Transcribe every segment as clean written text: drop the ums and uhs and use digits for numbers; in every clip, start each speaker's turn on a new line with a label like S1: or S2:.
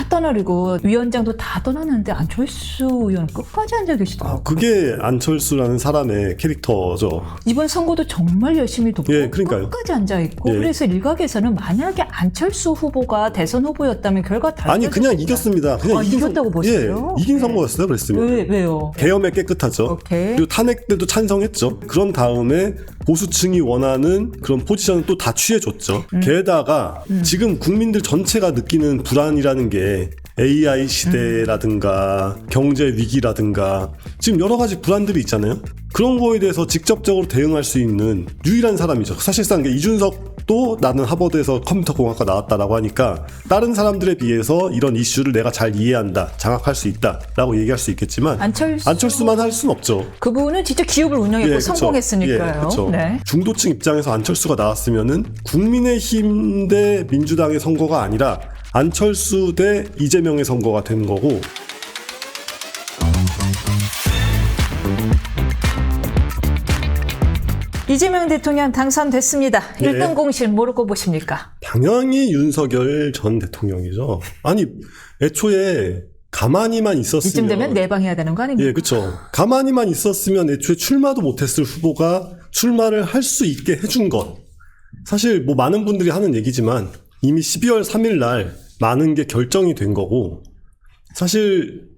S1: 다 떠나리고 위원장도 다 떠났는데 안철수 의원 끝까지 앉아 계시더라고요.
S2: 그게 안철수라는 사람의 캐릭터죠.
S1: 이번 선거도 정말 열심히 돕고
S2: 예, 그러니까요.
S1: 끝까지 앉아 있고
S2: 예.
S1: 그래서 일각에서는 만약에 안철수 후보가 대선 후보였다면 결과 달라졌을
S2: 아니 그냥
S1: 거다.
S2: 이겼습니다. 그냥
S1: 이겼다고 보세요?
S2: 예, 이긴
S1: 네.
S2: 선거였어요. 그랬으면.
S1: 왜요?
S2: 계엄에 깨끗하죠.
S1: 오케이.
S2: 그리고 탄핵 때도 찬성했죠. 그런 다음에 보수층이 원하는 그런 포지션을 또 다 취해줬죠. 게다가 지금 국민들 전체가 느끼는 불안이라는 게 AI 시대라든가 경제 위기라든가 지금 여러 가지 불안들이 있잖아요. 그런 거에 대해서 직접적으로 대응할 수 있는 유일한 사람이죠. 사실상 이준석도 나는 하버드에서 컴퓨터공학과 나왔다라고 하니까 다른 사람들에 비해서 이런 이슈를 내가 잘 이해한다, 장악할 수 있다라고 얘기할 수 있겠지만 안철수만 할 수는 없죠.
S1: 그분은 진짜 기업을 운영했고
S2: 그쵸.
S1: 성공했으니까요.
S2: 그쵸.
S1: 네.
S2: 중도층 입장에서 안철수가 나왔으면은 국민의힘 대 민주당의 선거가 아니라 안철수 대 이재명의 선거가 되는 거고.
S1: 이재명 대통령 당선됐습니다.
S2: 네.
S1: 1등 공실 뭐라고 보십니까?
S2: 당연히 윤석열 전 대통령이죠. 아니 애초에 가만히만 있었으면
S1: 이쯤 되면 내방해야 되는 거 아닙니까?
S2: 예, 그렇죠. 가만히만 있었으면 애초에 출마도 못했을 후보가 출마를 할 수 있게 해준 것. 사실 뭐 많은 분들이 하는 얘기지만 이미 12월 3일 날 많은 게 결정이 된 거고 사실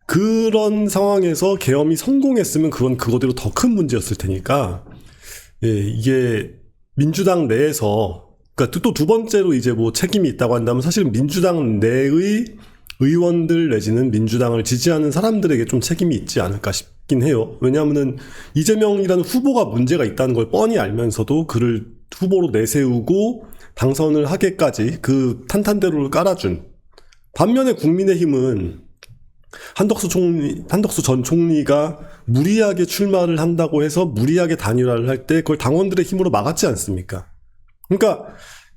S2: 그런 상황에서 계엄이 성공했으면 그건 그거대로 더 큰 문제였을 테니까 예, 이게 민주당 내에서 그러니까 또 두 번째로 이제 뭐 책임이 있다고 한다면 사실은 민주당 내의 의원들 내지는 민주당을 지지하는 사람들에게 좀 책임이 있지 않을까 싶긴 해요. 왜냐하면은 이재명이라는 후보가 문제가 있다는 걸 뻔히 알면서도 그를 후보로 내세우고 당선을 하게까지 그 탄탄대로를 깔아준. 반면에 국민의힘은 한덕수 전 총리가 무리하게 출마를 한다고 해서 무리하게 단일화를 할 때 그걸 당원들의 힘으로 막았지 않습니까? 그러니까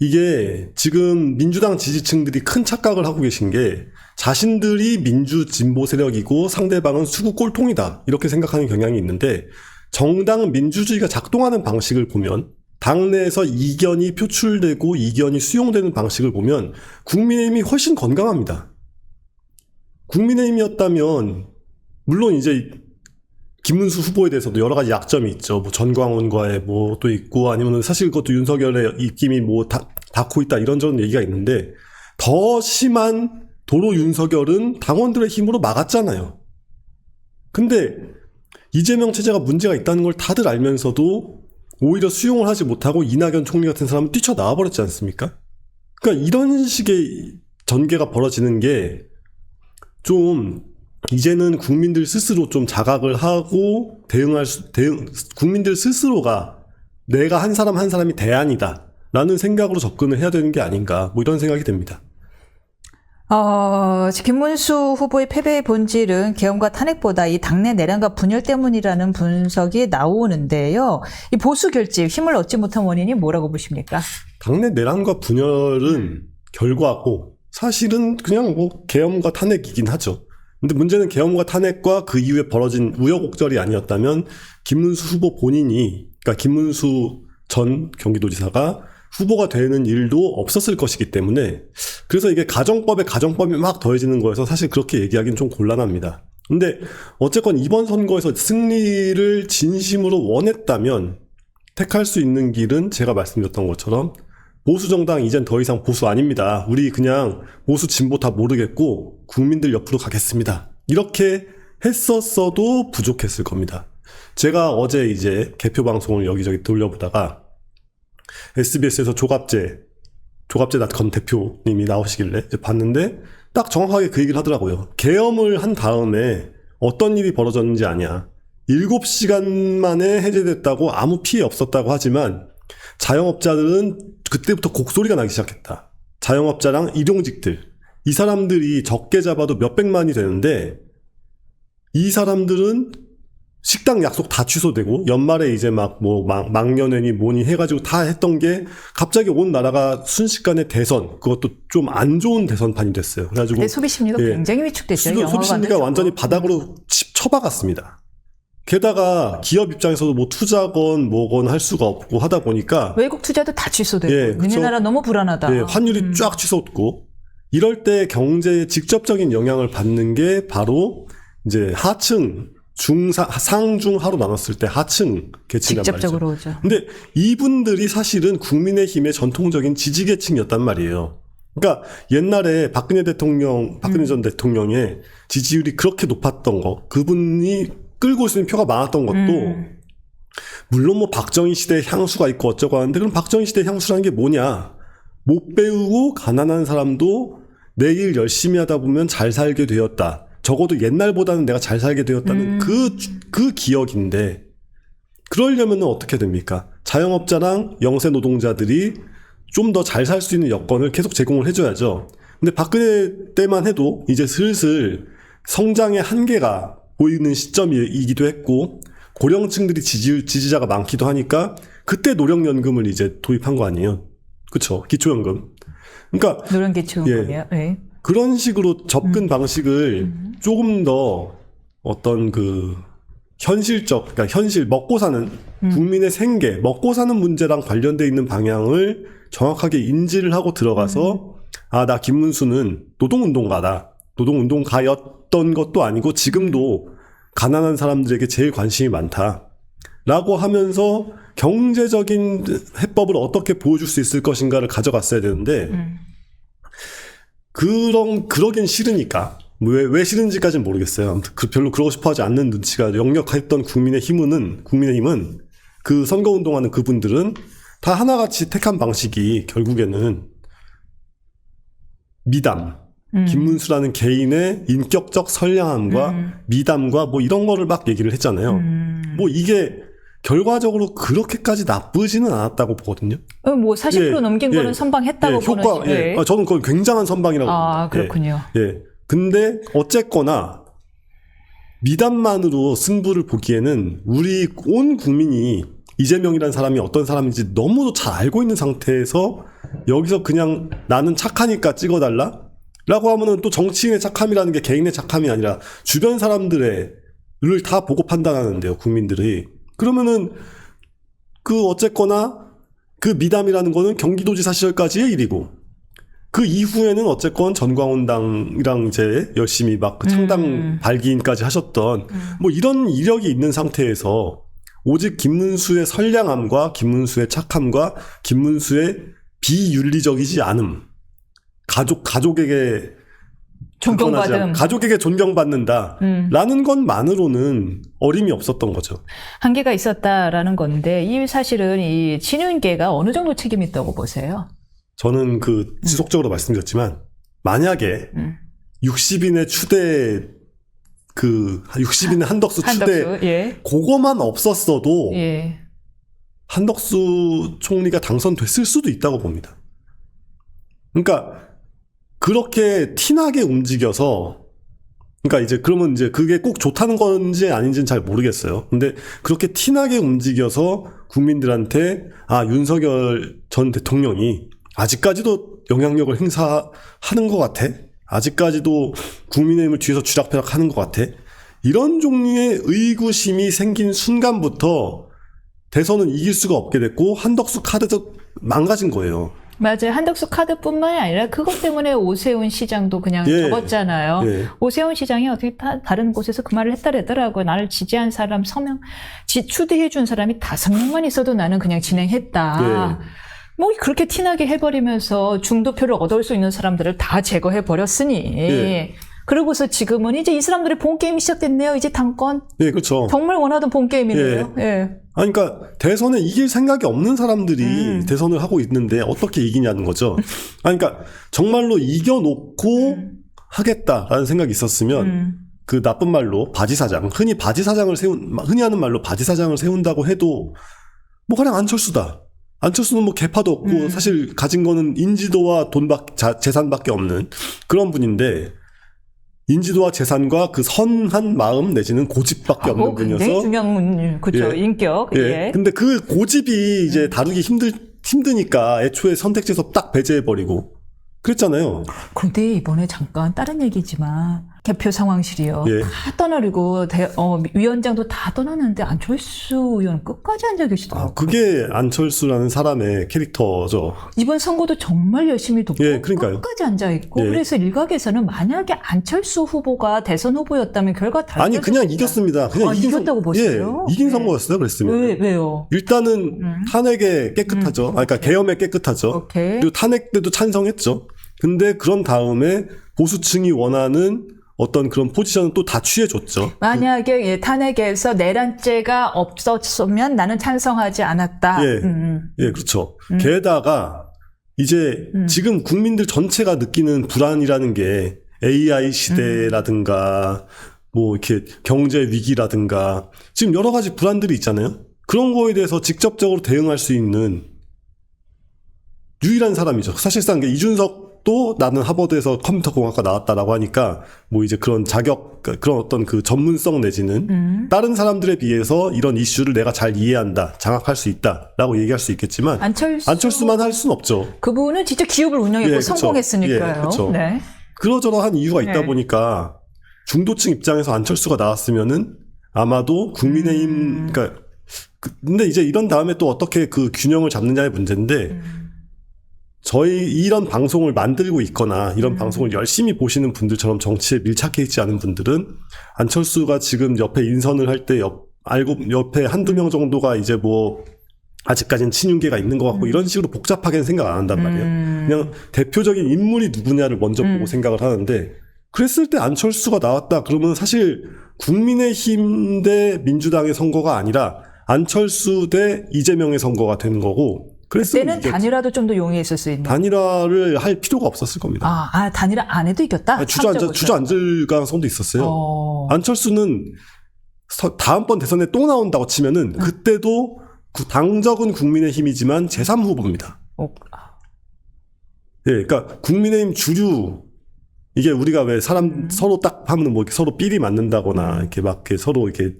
S2: 이게 지금 민주당 지지층들이 큰 착각을 하고 계신 게 자신들이 민주 진보 세력이고 상대방은 수구 꼴통이다 이렇게 생각하는 경향이 있는데 정당 민주주의가 작동하는 방식을 보면 당내에서 이견이 표출되고 이견이 수용되는 방식을 보면 국민의힘이 훨씬 건강합니다. 국민의힘이었다면 물론 이제 김문수 후보에 대해서도 여러 가지 약점이 있죠. 뭐 전광훈과의 뭐 또 있고 아니면 사실 그것도 윤석열의 입김이 뭐 닿고 있다 이런저런 얘기가 있는데 더 심한 도로 윤석열은 당원들의 힘으로 막았잖아요. 근데 이재명 체제가 문제가 있다는 걸 다들 알면서도 오히려 수용을 하지 못하고 이낙연 총리 같은 사람은 뛰쳐나와 버렸지 않습니까? 그러니까 이런 식의 전개가 벌어지는 게 좀 이제는 국민들 스스로 좀 자각을 하고 국민들 스스로가 내가 한 사람 한 사람이 대안이다 라는 생각으로 접근을 해야 되는 게 아닌가 뭐 이런 생각이 듭니다.
S1: 김문수 후보의 패배의 본질은 계엄과 탄핵보다 이 당내 내란과 분열 때문이라는 분석이 나오는데요. 이 보수 결집, 힘을 얻지 못한 원인이 뭐라고 보십니까?
S2: 당내 내란과 분열은 결과고 사실은 그냥 뭐 계엄과 탄핵이긴 하죠. 근데 문제는 계엄과 탄핵과 그 이후에 벌어진 우여곡절이 아니었다면 김문수 후보 본인이 그러니까 김문수 전 경기도지사가 후보가 되는 일도 없었을 것이기 때문에 그래서 이게 가정법이 막 더해지는 거여서 사실 그렇게 얘기하기는 좀 곤란합니다. 근데 어쨌건 이번 선거에서 승리를 진심으로 원했다면 택할 수 있는 길은 제가 말씀드렸던 것처럼 보수 정당 이젠 더 이상 보수 아닙니다. 우리 그냥 보수 진보 다 모르겠고 국민들 옆으로 가겠습니다. 이렇게 했었어도 부족했을 겁니다. 제가 어제 이제 개표 방송을 여기저기 돌려보다가 SBS에서 조갑제닷컴 대표님이 나오시길래 봤는데 딱 정확하게 그 얘기를 하더라고요. 계엄을 한 다음에 어떤 일이 벌어졌는지 아냐. 7시간 만에 해제됐다고 아무 피해 없었다고 하지만 자영업자들은 그때부터 곡소리가 나기 시작했다. 자영업자랑 일용직들. 이 사람들이 적게 잡아도 몇백만이 되는데 이 사람들은 식당 약속 다 취소되고 연말에 이제 막 뭐 망년회니 뭐니 해가지고 다 했던 게 갑자기 온 나라가 순식간에 대선 그것도 좀 안 좋은 대선판이 됐어요. 그래가지고
S1: 소비 심리가 굉장히 위축됐죠.
S2: 소비 심리가 완전히 바닥으로 쳐박았습니다. 게다가 기업 입장에서도 뭐 투자건 뭐건 할 수가 없고 하다 보니까
S1: 외국 투자도 다 취소되고
S2: 예,
S1: 우리나라 너무 불안하다.
S2: 예, 환율이 쫙 치솟고 이럴 때 경제에 직접적인 영향을 받는 게 바로 이제 하층, 상중하로 나눴을 때 하층 계층이란 말이죠.
S1: 직접적으로 오죠.
S2: 근데 이분들이 사실은 국민의힘의 전통적인 지지계층이었단 말이에요. 그러니까 옛날에 박근혜 전 대통령의 지지율이 그렇게 높았던 거, 그분이 끌고 있는 표가 많았던 것도 물론 뭐 박정희 시대의 향수가 있고 어쩌고 하는데 그럼 박정희 시대의 향수라는 게 뭐냐? 못 배우고 가난한 사람도 내일 열심히 하다 보면 잘 살게 되었다. 적어도 옛날보다는 내가 잘 살게 되었다는 그 기억인데 그러려면 어떻게 됩니까? 자영업자랑 영세 노동자들이 좀 더 잘 살 수 있는 여건을 계속 제공을 해줘야죠. 근데 박근혜 때만 해도 이제 슬슬 성장의 한계가 보이는 시점이기도 했고 고령층들이 지지자가 많기도 하니까 그때 노령연금을 이제 도입한 거 아니에요. 그쵸? 기초연금. 그러니까
S1: 노령기초연금이요. 네.
S2: 그런 식으로 접근 방식을 조금 더 어떤 그 현실적, 그러니까 현실 먹고 사는 국민의 생계, 먹고 사는 문제랑 관련돼 있는 방향을 정확하게 인지를 하고 들어가서 아, 나 김문수는 노동운동가다. 노동운동가였던 것도 아니고 지금도 가난한 사람들에게 제일 관심이 많다. 라고 하면서 경제적인 해법을 어떻게 보여줄 수 있을 것인가를 가져갔어야 되는데 그러긴 싫으니까 왜 싫은지까지는 모르겠어요. 아무튼 별로 그러고 싶어하지 않는 눈치가 역력했던 국민의힘은 그 선거운동하는 그분들은 다 하나같이 택한 방식이 결국에는 미담, 김문수라는 개인의 인격적 선량함과 미담과 뭐 이런 거를 막 얘기를 했잖아요. 뭐 이게 결과적으로 그렇게까지 나쁘지는 않았다고 보거든요.
S1: 뭐 40% 넘긴 거는 선방했다고 보는
S2: 효과, 저는 그건 굉장한 선방이라고 봅니다.
S1: 그렇군요.
S2: 근데 어쨌거나 미담만으로 승부를 보기에는 우리 온 국민이 이재명이라는 사람이 어떤 사람인지 너무도 잘 알고 있는 상태에서 여기서 그냥 나는 착하니까 찍어달라? 라고 하면은 또 정치인의 착함이라는 게 개인의 착함이 아니라 주변 사람들을 다 보고 판단하는데요, 국민들이. 그러면은 어쨌거나 그 미담이라는 거는 경기도지사 시절까지의 일이고 그 이후에는 어쨌건 전광훈당이랑 이제 열심히 막 그 창당 발기인까지 하셨던 뭐 이런 이력이 있는 상태에서 오직 김문수의 선량함과 김문수의 착함과 김문수의 비윤리적이지 않음, 가족에게
S1: 존경받음,
S2: 가족에게 존경받는다라는 것만으로는 어림이 없었던 거죠.
S1: 한계가 있었다라는 건데 이 사실은 이 친윤계가 어느 정도 책임이 있다고 보세요?
S2: 저는 지속적으로 말씀드렸지만 만약에 60인의 추대 60인의 한덕수 추대
S1: 예.
S2: 그거만 없었어도
S1: 예.
S2: 한덕수 총리가 당선됐을 수도 있다고 봅니다. 그러니까 그렇게 티나게 움직여서 그러니까 이제 그러면 이제 그게 꼭 좋다는 건지 아닌지는 잘 모르겠어요. 근데 그렇게 티나게 움직여서 국민들한테 윤석열 전 대통령이 아직까지도 영향력을 행사하는 것 같아? 아직까지도 국민의힘을 뒤에서 쥐락펴락하는 것 같아? 이런 종류의 의구심이 생긴 순간부터 대선은 이길 수가 없게 됐고 한덕수 카드도 망가진 거예요.
S1: 맞아요. 한덕수 카드뿐만이 아니라 그것 때문에 오세훈 시장도 그냥 접었잖아요. 오세훈 시장이 어떻게 다른 곳에서 그 말을 했더라고요. 나를 지지한 사람 추대해준 사람이 5명만 있어도 나는 그냥 진행했다. 뭐 그렇게 티나게 해버리면서 중도표를 얻을 수 있는 사람들을 다 제거해버렸으니 그러고서 지금은 이제 이 사람들의 본게임이 시작됐네요. 이제 당권.
S2: 그렇죠.
S1: 정말 원하던 본게임이네요.
S2: 그러니까 대선에 이길 생각이 없는 사람들이 대선을 하고 있는데 어떻게 이기냐는 거죠. 그러니까 정말로 이겨놓고 하겠다라는 생각이 있었으면 그 나쁜 말로 바지사장, 흔히 하는 말로 바지사장을 세운다고 해도 뭐 그냥 안철수다. 안철수는 뭐 개파도 없고 사실 가진 거는 인지도와 재산밖에 없는 그런 분인데 인지도와 재산과 그 선한 마음 내지는 고집밖에 없는 분이어서
S1: 굉장히 중요한 그렇죠. 인격.
S2: 근데 그 고집이 이제 다루기 힘드니까 애초에 선택지에서 딱 배제해버리고 그랬잖아요.
S1: 그런데 이번에 잠깐 다른 얘기지만 개표 상황실이요.
S2: 예.
S1: 다 떠나리고 위원장도 다 떠났는데 안철수 의원 끝까지 앉아 계시더라고요.
S2: 그게 안철수라는 사람의 캐릭터죠.
S1: 이번 선거도 정말 열심히 돕고
S2: 예, 그러니까요.
S1: 끝까지 앉아 있고
S2: 예.
S1: 그래서 일각에서는 만약에 안철수 후보가 대선 후보였다면 결과 달라졌을
S2: 아니 그냥
S1: 거다.
S2: 이겼습니다. 그냥
S1: 이겼다고 보세요?
S2: 예, 이긴
S1: 네.
S2: 선거였어요. 그랬으면.
S1: 왜요?
S2: 일단은 탄핵에 깨끗하죠. 그러니까
S1: 오케이.
S2: 계엄에 깨끗하죠.
S1: 오케이.
S2: 그리고 탄핵 때도 찬성했죠. 근데 그런 다음에 보수층이 원하는 어떤 그런 포지션은 또 다 취해줬죠.
S1: 만약에 탄핵에서 내란죄가 없었으면 나는 찬성하지 않았다.
S2: 예, 예, 그렇죠. 게다가 이제 지금 국민들 전체가 느끼는 불안이라는 게 AI 시대라든가 뭐 이렇게 경제 위기라든가 지금 여러 가지 불안들이 있잖아요. 그런 거에 대해서 직접적으로 대응할 수 있는 유일한 사람이죠. 사실상 이준석도 나는 하버드에서 컴퓨터 공학과 나왔다라고 하니까 뭐 이제 그런 자격, 그런 어떤 그 전문성 내지는 다른 사람들에 비해서 이런 이슈를 내가 잘 이해한다, 장악할 수 있다라고 얘기할 수 있겠지만 안철수만 할 수는 없죠.
S1: 그분은 진짜 기업을 운영했고
S2: 예,
S1: 성공했으니까요.
S2: 예, 그렇죠.
S1: 네.
S2: 그러저러한 이유가 있다
S1: 네.
S2: 보니까 중도층 입장에서 안철수가 나왔으면은 아마도 국민의힘, 그러니까 근데 이제 이런 다음에 또 어떻게 그 균형을 잡느냐의 문제인데 저희 이런 방송을 만들고 있거나 이런 방송을 열심히 보시는 분들처럼 정치에 밀착해 있지 않은 분들은 안철수가 지금 옆에 인선을 할 때 옆에 한두 명 정도가 이제 뭐 아직까지는 친윤계가 있는 것 같고 이런 식으로 복잡하게는 생각 안 한단 말이에요. 그냥 대표적인 인물이 누구냐를 먼저 보고 생각을 하는데 그랬을 때 안철수가 나왔다 그러면 사실 국민의힘 대 민주당의 선거가 아니라 안철수 대 이재명의 선거가 되는 거고
S1: 그때는 단일화도 좀 더 용이했을 수 있는.
S2: 단일화를 할 필요가 없었을 겁니다.
S1: 단일화 안 해도 이겼다?
S2: 주저앉을 가능성도 있었어요. 안철수는 다음번 대선에 또 나온다고 치면은 그때도 당적은 국민의힘이지만 제3후보입니다. 예, 그러니까 국민의힘 주류 이게 우리가 왜 사람 서로 딱 하면 뭐 서로 삘이 맞는다거나 이렇게 막 이렇게 서로 이렇게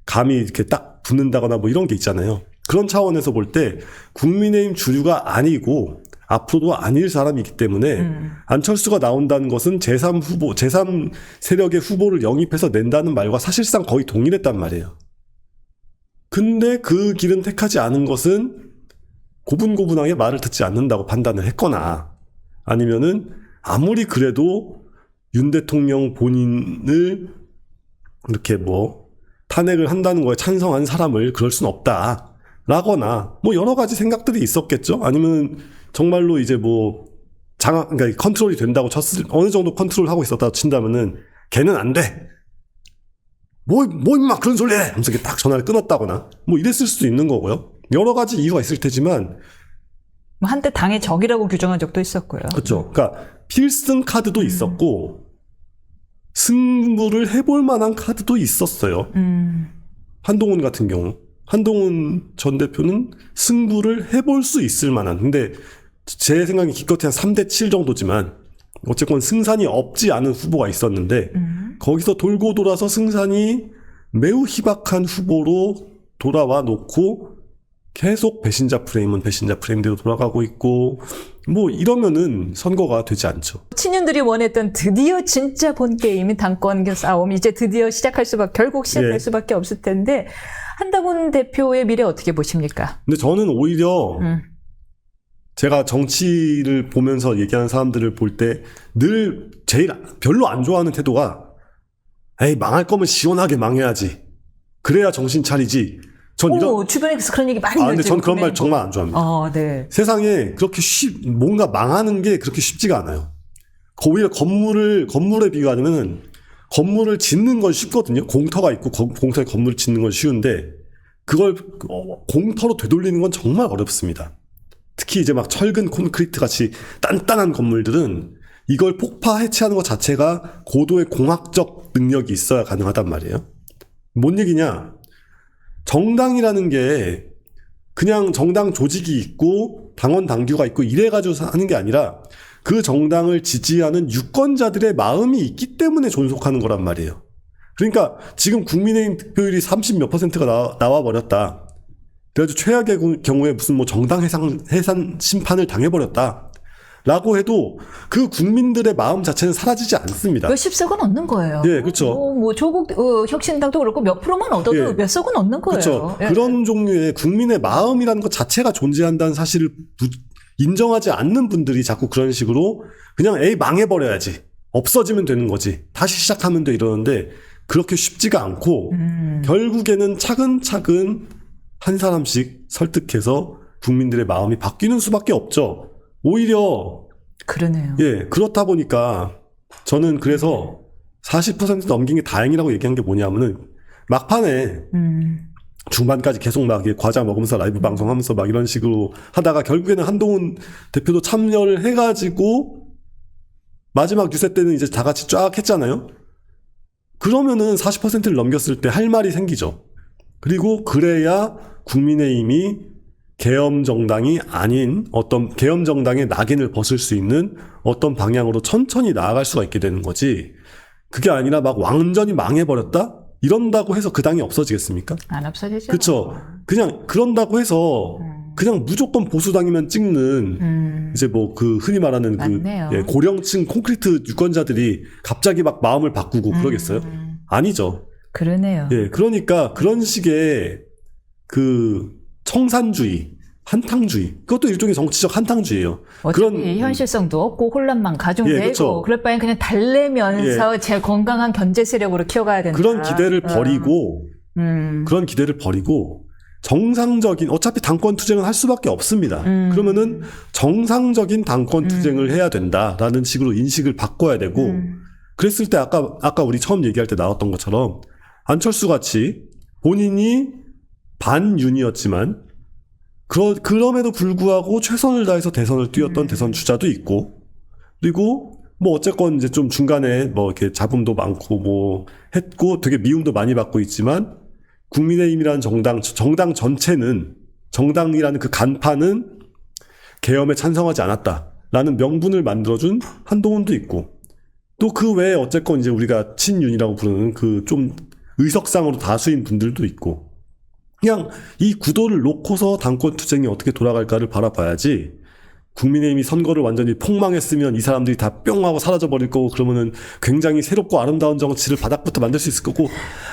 S2: 감이 이렇게 딱 붙는다거나 뭐 이런 게 있잖아요. 그런 차원에서 볼 때 국민의힘 주류가 아니고 앞으로도 아닐 사람이기 때문에 안철수가 나온다는 것은 제3 세력의 후보를 영입해서 낸다는 말과 사실상 거의 동일했단 말이에요. 근데 그 길은 택하지 않은 것은 고분고분하게 말을 듣지 않는다고 판단을 했거나 아니면은 아무리 그래도 윤 대통령 본인을 이렇게 뭐 탄핵을 한다는 거에 찬성한 사람을 그럴 순 없다. 라거나 뭐 여러 가지 생각들이 있었겠죠. 아니면 정말로 이제 뭐 그러니까 컨트롤이 된다고 어느 정도 컨트롤하고 있었다고 친다면은 걔는 안 돼. 뭐 임마 그런 소리 해. 하면서 이렇게 딱 전화를 끊었다거나 뭐 이랬을 수도 있는 거고요. 여러 가지 이유가 있을 테지만
S1: 한때 당의 적이라고 규정한 적도 있었고요.
S2: 그렇죠. 그러니까 필승 카드도 있었고 승부를 해볼 만한 카드도 있었어요. 한동훈 같은 경우. 한동훈 전 대표는 승부를 해볼 수 있을 만한 근데 제 생각에 기껏해 한 3대7 정도지만 어쨌건 승산이 없지 않은 후보가 있었는데 거기서 돌고 돌아서 승산이 매우 희박한 후보로 돌아와 놓고 계속 배신자 프레임대로 돌아가고 있고 뭐 이러면은 선거가 되지 않죠.
S1: 친윤들이 원했던 드디어 진짜 본 게임인 당권 싸움 이제 드디어 결국 시작할 수밖에 없을 텐데 한동훈 대표의 미래 어떻게 보십니까?
S2: 근데 저는 오히려 제가 정치를 보면서 얘기하는 사람들을 볼 때 늘 제일 별로 안 좋아하는 태도가 에이 망할 거면 시원하게 망해야지. 그래야 정신 차리지. 전
S1: 주변에서 그런 얘기 많이
S2: 근데 전 그런 말 정말 안 좋아합니다.
S1: 네.
S2: 세상에 그렇게 뭔가 망하는 게 그렇게 쉽지가 않아요. 오히려 건물에 비교하면 건물을 짓는 건 쉽거든요. 공터가 있고 공터에 건물을 짓는 건 쉬운데 그걸 공터로 되돌리는 건 정말 어렵습니다. 특히 이제 막 철근 콘크리트 같이 단단한 건물들은 이걸 폭파 해체하는 것 자체가 고도의 공학적 능력이 있어야 가능하단 말이에요. 뭔 얘기냐? 정당이라는 게 그냥 정당 조직이 있고 당원 당규가 있고 이래가지고 하는 게 아니라 그 정당을 지지하는 유권자들의 마음이 있기 때문에 존속하는 거란 말이에요. 그러니까 지금 국민의힘 득표율이 30몇 %가 나와버렸다. 그래가지고 최악의 경우에 무슨 뭐 정당 해산 심판을 당해버렸다. 라고 해도 그 국민들의 마음 자체는 사라지지 않습니다.
S1: 몇십 석은 얻는 거예요.
S2: 예, 그렇죠.
S1: 뭐 조국 혁신당도 그렇고 몇 프로만 얻어도
S2: 예.
S1: 몇 석은 얻는 거예요.
S2: 그렇죠.
S1: 예.
S2: 그런 종류의 국민의 마음이라는 것 자체가 존재한다는 사실을 인정하지 않는 분들이 자꾸 그런 식으로 그냥 에이 망해버려야지. 없어지면 되는 거지. 다시 시작하면 돼 이러는데 그렇게 쉽지가 않고 결국에는 차근차근 한 사람씩 설득해서 국민들의 마음이 바뀌는 수밖에 없죠. 오히려
S1: 그러네요.
S2: 예, 그렇다 보니까 저는 그래서 40% 넘긴 게 다행이라고 얘기한 게 뭐냐면은 막판에 중반까지 계속 막 과자 먹으면서 라이브 방송하면서 막 이런 식으로 하다가 결국에는 한동훈 대표도 참여를 해가지고 마지막 유세 때는 이제 다 같이 쫙 했잖아요. 그러면은 40%를 넘겼을 때 할 말이 생기죠. 그리고 그래야 국민의힘이 계엄정당이 아닌 어떤 계엄정당의 낙인을 벗을 수 있는 어떤 방향으로 천천히 나아갈 수가 있게 되는 거지. 그게 아니라 막 완전히 망해버렸다? 이런다고 해서 그 당이 없어지겠습니까?
S1: 안 없어지죠.
S2: 그렇죠. 그냥 그런다고 해서 그냥 무조건 보수당이면 찍는 이제 뭐 그 흔히 말하는
S1: 맞네요.
S2: 그 고령층 콘크리트 유권자들이 갑자기 막 마음을 바꾸고 그러겠어요? 아니죠.
S1: 그러네요.
S2: 예, 그러니까 그런 식의 그 청산주의, 한탕주의, 그것도 일종의 정치적 한탕주의예요.
S1: 어차피 현실성도 없고 혼란만 가중되고
S2: 그렇죠.
S1: 그럴 바엔 그냥 달래면서 제 건강한 경제 세력으로 키워가야 된다.
S2: 그런 기대를 버리고 그런 기대를 버리고 정상적인 어차피 당권 투쟁은 할 수밖에 없습니다. 그러면은 정상적인 당권 투쟁을 해야 된다라는 식으로 인식을 바꿔야 되고 그랬을 때 아까 우리 처음 얘기할 때 나왔던 것처럼 안철수 같이 본인이 반윤이었지만 그럼에도 불구하고 최선을 다해서 대선을 뛰었던 대선 주자도 있고 그리고 뭐 어쨌건 이제 좀 중간에 뭐 이렇게 잡음도 많고 뭐 했고 되게 미움도 많이 받고 있지만 국민의힘이라는 정당 전체는 정당이라는 그 간판은 계엄에 찬성하지 않았다라는 명분을 만들어준 한동훈도 있고 또 그 외에 어쨌건 이제 우리가 친윤이라고 부르는 그 좀 의석상으로 다수인 분들도 있고 그냥 이 구도를 놓고서 당권 투쟁이 어떻게 돌아갈까를 바라봐야지 국민의힘이 선거를 완전히 폭망했으면 이 사람들이 다 뿅 하고 사라져버릴 거고 그러면은 굉장히 새롭고 아름다운 정치를 바닥부터 만들 수 있을 거고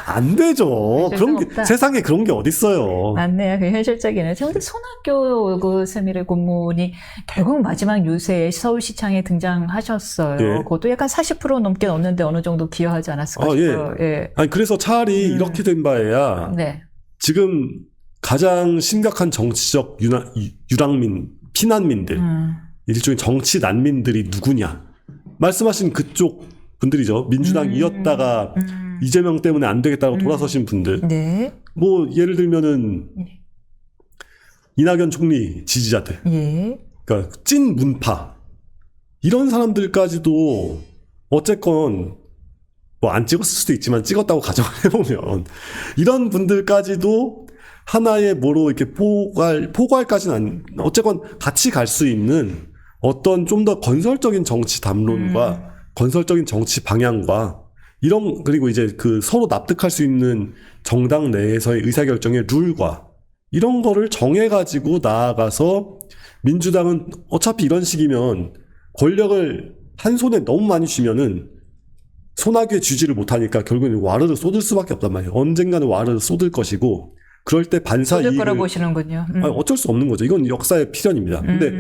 S2: 안 되죠. 그런 게, 세상에 그런 게 어딨어요.
S1: 맞네요. 그 현실적이네요. 근데 손학규 그 세미래 고문이 결국 마지막 유세에 서울시장에 등장하셨어요. 예. 그것도 약간 40% 넘게 넣었는데 어느 정도 기여하지 않았을까 싶어요.
S2: 예. 예. 아니 그래서 차라리 이렇게 된 바에야
S1: 네.
S2: 지금 가장 심각한 정치적 유랑민 피난민들, 일종의 정치 난민들이 누구냐? 말씀하신 그쪽 분들이죠. 민주당이었다가 이재명 때문에 안 되겠다고 돌아서신 분들.
S1: 네.
S2: 뭐 예를 들면은 이낙연 총리 지지자들.
S1: 예.
S2: 그러니까 찐 문파 이런 사람들까지도 어쨌건 뭐 안 찍었을 수도 있지만 찍었다고 가정을 해보면 이런 분들까지도 하나의 뭐로 이렇게 포괄까지는 어쨌건 같이 갈 수 있는 어떤 좀 더 건설적인 정치 담론과 건설적인 정치 방향과 이런 그리고 이제 그 서로 납득할 수 있는 정당 내에서의 의사결정의 룰과 이런 거를 정해가지고 나아가서 민주당은 어차피 이런 식이면 권력을 한 손에 너무 많이 쥐면은 손아귀에 쥐지를 못하니까 결국은 와르르 쏟을 수밖에 없단 말이에요. 언젠가는 와르르 쏟을 것이고 그럴 때 반사 이익을
S1: 거라 보시는군요.
S2: 아니, 어쩔 수 없는 거죠. 이건 역사의 필연입니다. 근데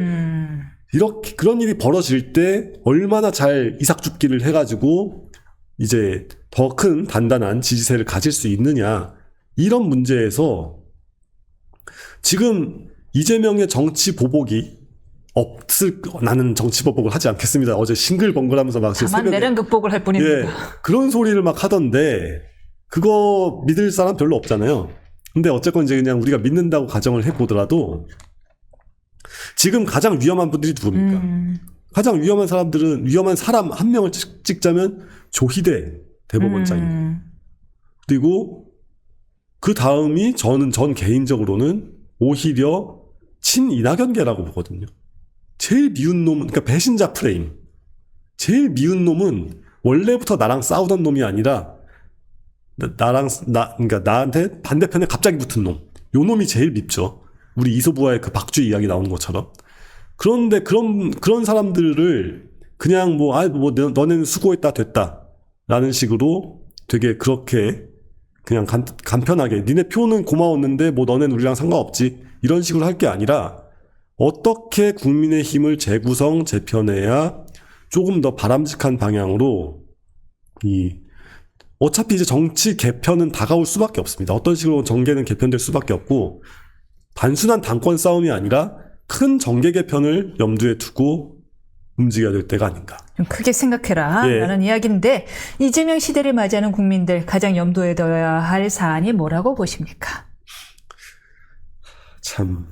S2: 이렇게 그런 일이 벌어질 때 얼마나 잘 이삭죽기를 해가지고 이제 더 큰 단단한 지지세를 가질 수 있느냐 이런 문제에서 지금 이재명의 정치 보복이 나는 정치 보복을 하지 않겠습니다. 어제 싱글벙글하면서 막
S1: 다만 내란 극복을 할 뿐입니다.
S2: 예, 그런 소리를 막 하던데 그거 믿을 사람 별로 없잖아요. 근데 어쨌건 이제 그냥 우리가 믿는다고 가정을 해보더라도 지금 가장 위험한 분들이 누굽니까? 가장 위험한 사람 한 명을 찍자면 조희대 대법원장입니다. 그리고 그 다음이 전 개인적으로는 오히려 친이낙연계라고 보거든요. 제일 미운 놈은 그러니까 배신자 프레임. 제일 미운 놈은 원래부터 나랑 싸우던 놈이 아니라 그러니까 나한테 반대편에 갑자기 붙은 놈. 요 놈이 제일 밉죠. 우리 이소부와의 그 박쥐 이야기 나오는 것처럼. 그런데 그런 사람들을 그냥 너네는 수고했다, 됐다. 라는 식으로 되게 그렇게 그냥 간편하게 니네 표는 고마웠는데 너네는 우리랑 상관없지. 이런 식으로 할 게 아니라 어떻게 국민의힘을 재구성, 재편해야 조금 더 바람직한 방향으로 어차피 이제 정치 개편은 다가올 수밖에 없습니다. 어떤 식으로 정계는 개편될 수밖에 없고 단순한 당권 싸움이 아니라 큰 정계 개편을 염두에 두고 움직여야 될 때가 아닌가.
S1: 좀 크게 생각해라
S2: 예.
S1: 라는 이야기인데 이재명 시대를 맞이하는 국민들 가장 염두에 둬야 할 사안이 뭐라고 보십니까?
S2: 참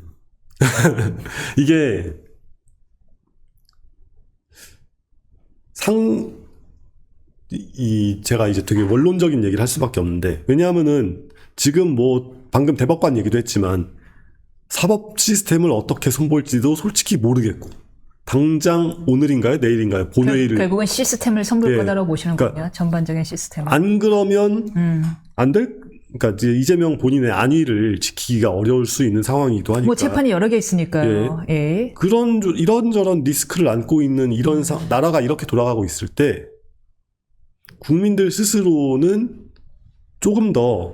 S2: 이게 제가 이제 되게 원론적인 얘기를 할 수밖에 없는데 왜냐하면은 지금 방금 대법관 얘기도 했지만 사법 시스템을 어떻게 손볼지도 솔직히 모르겠고 당장 오늘인가요? 내일인가요? 본회의를
S1: 결국은 시스템을 선볼
S2: 예.
S1: 거다라고 보시는
S2: 그러니까
S1: 거군요. 전반적인 시스템을.
S2: 안 그러면 그러니까 이제 이재명 본인의 안위를 지키기가 어려울 수 있는 상황이기도 하니까.
S1: 재판이 여러 개 있으니까요. 예.
S2: 이런저런 리스크를 안고 있는 나라가 이렇게 돌아가고 있을 때 국민들 스스로는 조금 더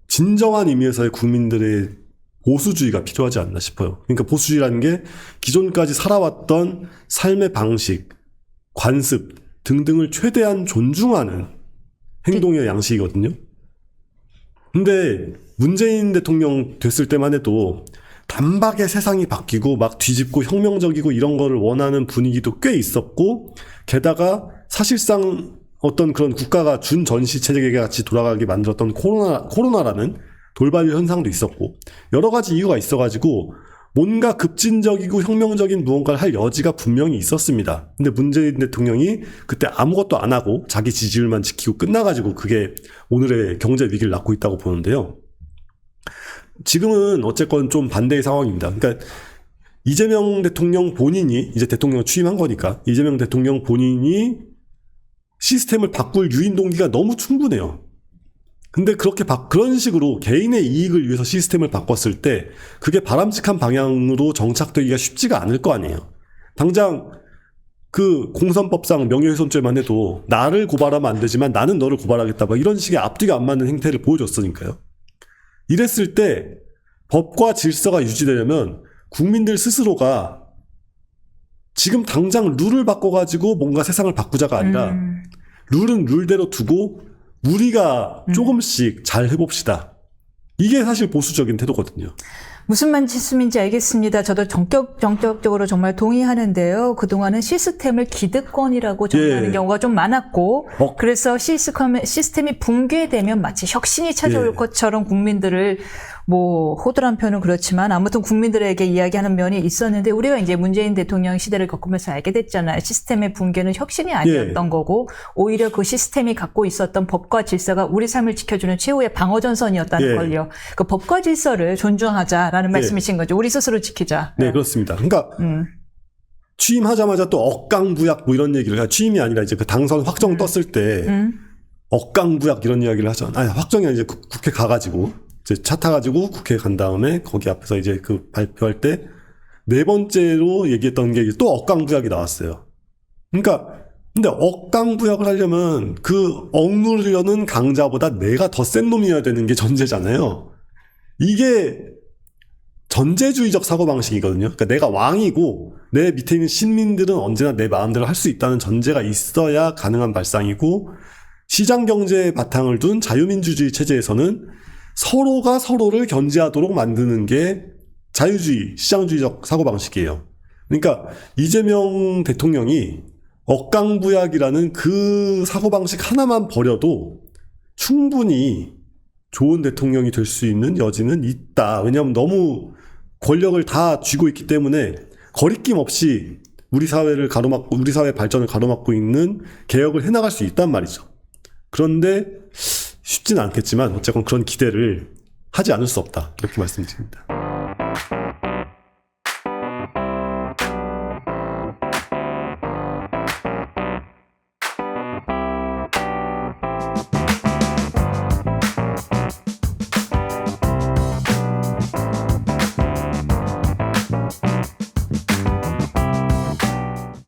S2: 진정한 의미에서의 국민들의 보수주의가 필요하지 않나 싶어요. 그러니까 보수주의라는 게 기존까지 살아왔던 삶의 방식, 관습 등등을 최대한 존중하는 행동의 양식이거든요. 근데 문재인 대통령 됐을 때만 해도 단박에 세상이 바뀌고 막 뒤집고 혁명적이고 이런 거를 원하는 분위기도 꽤 있었고 게다가 사실상 어떤 그런 국가가 준전시 체제 같이 돌아가게 만들었던 코로나라는 돌발 현상도 있었고 여러 가지 이유가 있어가지고 뭔가 급진적이고 혁명적인 무언가를 할 여지가 분명히 있었습니다. 근데 문재인 대통령이 그때 아무것도 안 하고 자기 지지율만 지키고 끝나가지고 그게 오늘의 경제 위기를 낳고 있다고 보는데요. 지금은 어쨌건 좀 반대의 상황입니다. 그러니까 이재명 대통령 본인이 이제 대통령 취임한 거니까 이재명 대통령 본인이 시스템을 바꿀 유인 동기가 너무 충분해요. 근데 그런 식으로 개인의 이익을 위해서 시스템을 바꿨을 때 그게 바람직한 방향으로 정착되기가 쉽지가 않을 거 아니에요. 당장 그 공선법상 명예훼손죄만 해도 나를 고발하면 안 되지만 나는 너를 고발하겠다 이런 식의 앞뒤가 안 맞는 행태를 보여줬으니까요. 이랬을 때 법과 질서가 유지되려면 국민들 스스로가 지금 당장 룰을 바꿔가지고 뭔가 세상을 바꾸자가 아니라 룰은 룰대로 두고 우리가 조금씩 잘 해봅시다. 이게 사실 보수적인 태도거든요.
S1: 무슨 말씀인지 알겠습니다. 저도 정격적으로 정말 동의하는데요. 그동안은 시스템을 기득권이라고 정의하는 경우가 좀 많았고 그래서 시스템이 붕괴되면 마치 혁신이 찾아올 것처럼 국민들을 호들한 표현은 그렇지만 아무튼 국민들에게 이야기하는 면이 있었는데 우리가 이제 문재인 대통령 시대를 겪으면서 알게 됐잖아요. 시스템의 붕괴는 혁신이 아니었던 거고 오히려 그 시스템이 갖고 있었던 법과 질서가 우리 삶을 지켜주는 최후의 방어전선이었다는 걸요. 그 법과 질서를 존중하자라는 말씀이신 거죠. 우리 스스로 지키자.
S2: 네, 그렇습니다. 그러니까 취임하자마자 또 억강부약 이런 얘기를 취임이 아니라 이제 그 당선 확정 떴을 때 억강부약 이런 이야기를 하잖아요. 확정이 아니라 이제 국회 가가지고 이제 차 타가지고 국회 간 다음에 거기 앞에서 이제 그 발표할 때 네 번째로 얘기했던 게 또 억강부약이 나왔어요. 그러니까 근데 억강부약을 하려면 그 억누르려는 강자보다 내가 더 센 놈이어야 되는 게 전제잖아요. 이게 전제주의적 사고방식이거든요. 그러니까 내가 왕이고 내 밑에 있는 신민들은 언제나 내 마음대로 할 수 있다는 전제가 있어야 가능한 발상이고 시장경제에 바탕을 둔 자유민주주의 체제에서는 서로가 서로를 견제하도록 만드는 게 자유주의, 시장주의적 사고방식이에요. 그러니까 이재명 대통령이 억강부약이라는 그 사고방식 하나만 버려도 충분히 좋은 대통령이 될 수 있는 여지는 있다. 왜냐하면 너무 권력을 다 쥐고 있기 때문에 거리낌 없이 우리 사회를 가로막고 우리 사회 발전을 가로막고 있는 개혁을 해나갈 수 있단 말이죠. 그런데 쉽지는 않겠지만 어쨌건 그런 기대를 하지 않을 수 없다. 이렇게 말씀드립니다.